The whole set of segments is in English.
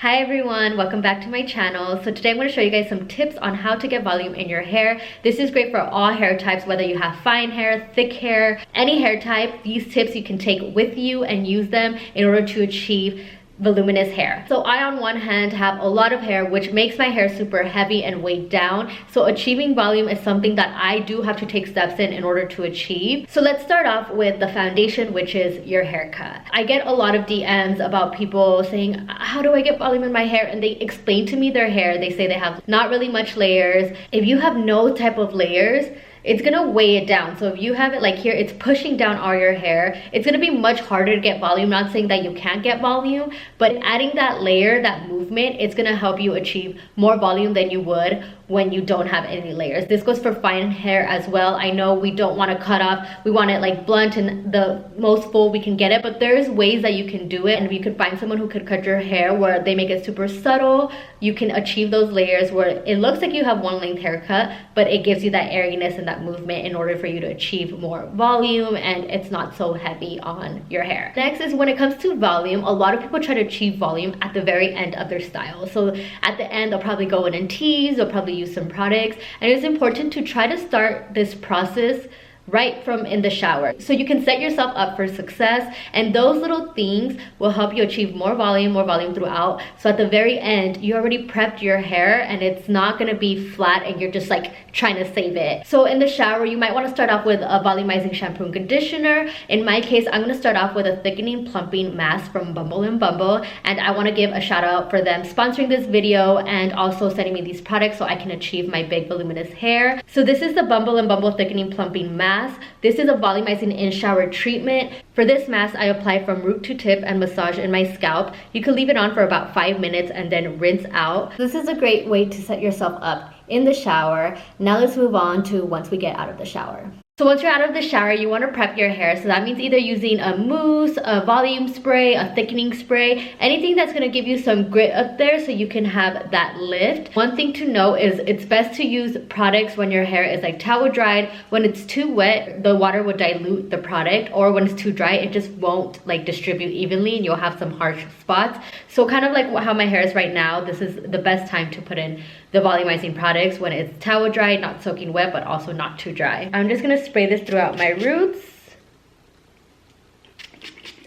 Hi everyone, welcome back to my channel. So today I'm going to show you guys some tips on how to get volume in your hair. This is great for all hair types, whether you have fine hair, thick hair, any hair type. These tips you can take with you and use them in order to achieve voluminous hair. So I on one hand have a lot of hair, which makes my hair super heavy and weighed down. So achieving volume is something that I do have to take steps in order to achieve. So let's start off with the foundation, which is your haircut. I get a lot of DMs about people saying, how do I get volume in my hair? And they explain to me their hair. They say they have not really much layers. If you have no type of layers, it's gonna weigh it down. So if you have it like here, it's pushing down all your hair. It's gonna be much harder to get volume. Not saying that you can't get volume, but adding that layer, that movement, it's gonna help you achieve more volume than you would when you don't have any layers. This goes for fine hair as well. I know we don't want to cut off, we want it like blunt and the most full we can get it, but there's ways that you can do it. And if you could find someone who could cut your hair where they make it super subtle, you can achieve those layers where it looks like you have one length haircut, but it gives you that airiness and that movement in order for you to achieve more volume, and it's not so heavy on your hair. Next is when it comes to volume, a lot of people try to achieve volume at the very end of their style. So at the end, they'll probably go in and tease, they'll probably use some products, and it's important to try to start this process right from in the shower, so you can set yourself up for success. And those little things will help you achieve more volume throughout. So at the very end, you already prepped your hair and it's not going to be flat and you're just like trying to save it. So in the shower, you might want to start off with a volumizing shampoo and conditioner. In my case, I'm going to start off with a thickening plumping mask from Bumble, and I want to give a shout out for them sponsoring this video and also sending me these products so I can achieve my big voluminous hair. So this is the Bumble thickening plumping mask. This is a volumizing in shower treatment. For this mask, I apply from root to tip and massage in my scalp. You can leave it on for about 5 minutes and then rinse out. This is a great way to set yourself up in the shower. Now let's move on to once we get out of the shower. So once you're out of the shower, you want to prep your hair. So that means either using a mousse, a volume spray, a thickening spray, anything that's going to give you some grit up there so you can have that lift. One thing to note is it's best to use products when your hair is like towel dried. When it's too wet, the water will dilute the product, or when it's too dry, it just won't like distribute evenly and you'll have some harsh spots. So kind of like how my hair is right now, this is the best time to put in the volumizing products when it's towel dry, not soaking wet, but also not too dry. I'm just gonna spray this throughout my roots.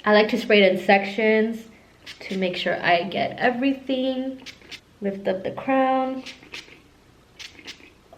I like to spray it in sections to make sure I get everything. Lift up the crown.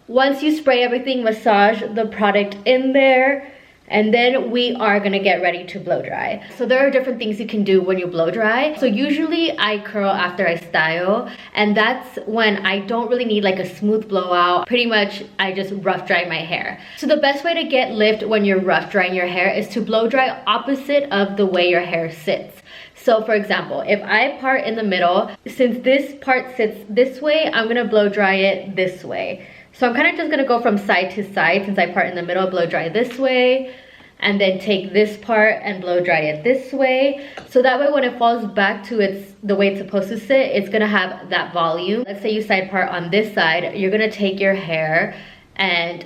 Once you spray everything, massage the product in there, and then we are gonna get ready to blow dry. So there are different things you can do when you blow dry. So usually I curl after I style, and that's when I don't really need like a smooth blowout. Pretty much I just rough dry my hair. So the best way to get lift when you're rough drying your hair is to blow dry opposite of the way your hair sits. So for example, if I part in the middle, since this part sits this way, I'm gonna blow dry it this way. So I'm kind of just gonna go from side to side. Since I part in the middle, blow dry this way, and then take this part and blow dry it this way. So that way when it falls back to the way it's supposed to sit, it's gonna have that volume. Let's say you side part on this side, you're gonna take your hair and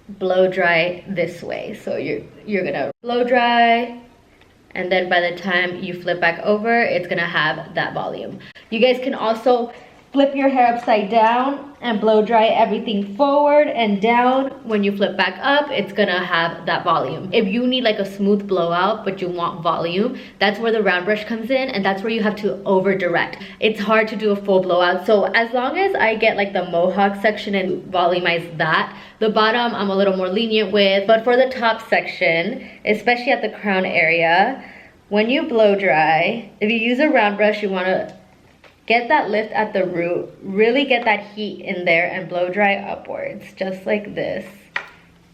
blow dry this way. So you're gonna blow dry, and then by the time you flip back over, it's gonna have that volume. You guys can also flip your hair upside down and blow dry everything forward and down. When you flip back up, it's gonna have that volume. If you need like a smooth blowout but you want volume, that's where the round brush comes in, and that's where you have to over direct. It's hard to do a full blowout. So as long as I get like the mohawk section and volumize that, the bottom I'm a little more lenient with. But for the top section, especially at the crown area, when you blow dry, if you use a round brush, you wanna get that lift at the root, really get that heat in there and blow dry upwards, just like this.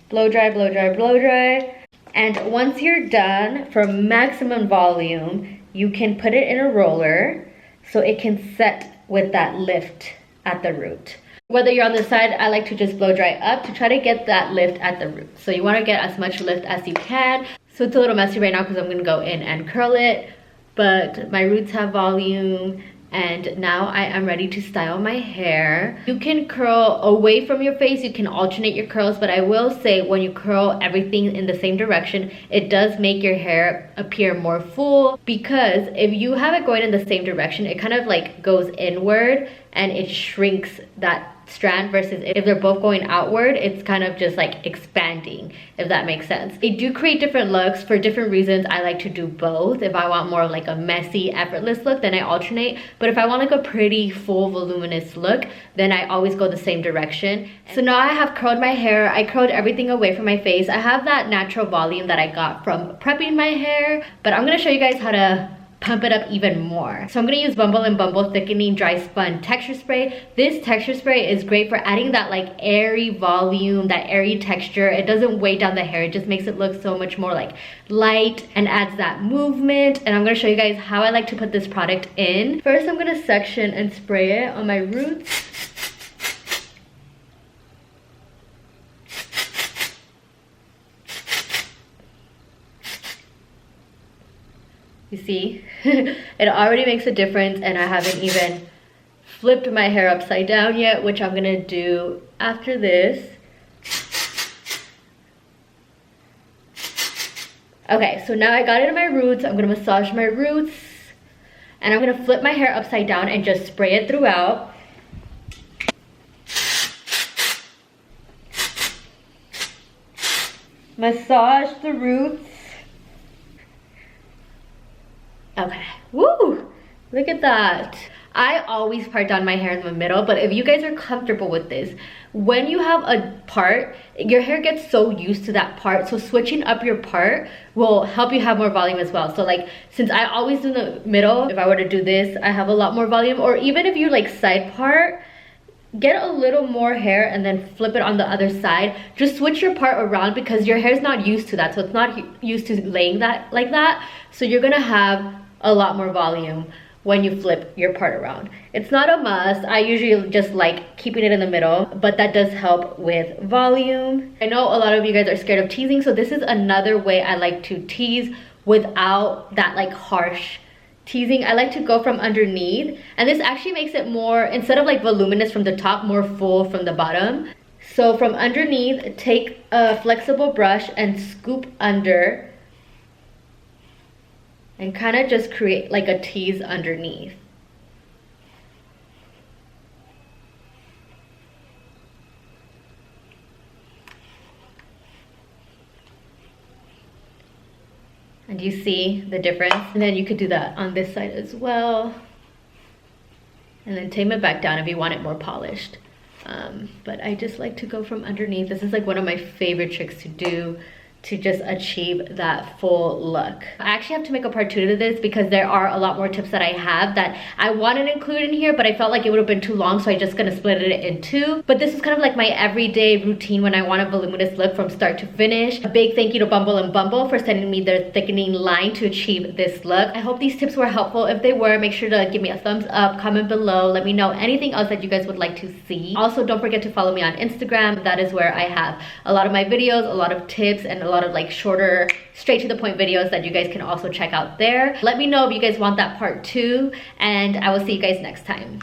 Blow dry, blow dry, blow dry. And once you're done, for maximum volume, you can put it in a roller so it can set with that lift at the root. Whether you're on the side, I like to just blow dry up to try to get that lift at the root. So you wanna get as much lift as you can. So it's a little messy right now because I'm gonna go in and curl it, but my roots have volume. And now I am ready to style my hair. You can curl away from your face, you can alternate your curls, but I will say when you curl everything in the same direction, it does make your hair appear more full, because if you have it going in the same direction, it kind of like goes inward and it shrinks that strand, versus if they're both going outward, it's kind of just like expanding, if that makes sense. They do create different looks for different reasons. I like to do both. If I want more like a messy, effortless look, then I alternate. But if I want like a pretty, full, voluminous look, then I always go the same direction. So now I have curled my hair. I curled everything away from my face. I have that natural volume that I got from prepping my hair, but I'm gonna show you guys how to pump it up even more. So I'm gonna use Bumble and Bumble Thickening Dryspun Texture Spray. This texture spray is great for adding that like airy volume, that airy texture. It doesn't weigh down the hair, it just makes it look so much more like light and adds that movement. And I'm gonna show you guys how I like to put this product in. First, I'm gonna section and spray it on my roots. You see, it already makes a difference, and I haven't even flipped my hair upside down yet, which I'm gonna do after this. Okay, so now I got it in my roots. I'm gonna massage my roots, and I'm gonna flip my hair upside down and just spray it throughout. Massage the roots. Okay, woo, look at that. I always part down my hair in the middle, but if you guys are comfortable with this, when you have a part, your hair gets so used to that part, so switching up your part will help you have more volume as well. So like, since I always do the middle, if I were to do this, I have a lot more volume. Or even if you like side part, get a little more hair and then flip it on the other side. Just switch your part around, because your hair is not used to that, so it's not used to laying that like that. So you're gonna have a lot more volume when you flip your part around. It's not a must. I usually just like keeping it in the middle, but that does help with volume. I know a lot of you guys are scared of teasing, so this is another way I like to tease without that like harsh teasing. I like to go from underneath, and this actually makes it more, instead of like voluminous from the top, more full from the bottom. So from underneath, take a flexible brush and scoop under, and kind of just create like a tease underneath. And you see the difference? And then you could do that on this side as well. And then tame it back down if you want it more polished. But I just like to go from underneath. This is like one of my favorite tricks to do to just achieve that full look. I actually have to make a part 2 to this, because there are a lot more tips that I have that I wanted to include in here, but I felt like it would have been too long, so I'm just gonna split it in 2. But this is kind of like my everyday routine when I want a voluminous look from start to finish. A big thank you to Bumble and Bumble for sending me their thickening line to achieve this look. I hope these tips were helpful. If they were, make sure to give me a thumbs up, comment below, let me know anything else that you guys would like to see. Also, don't forget to follow me on Instagram. That is where I have a lot of my videos, a lot of tips, and a lot of like shorter, straight to the point videos that you guys can also check out there. Let me know if you guys want that part 2, and I will see you guys next time.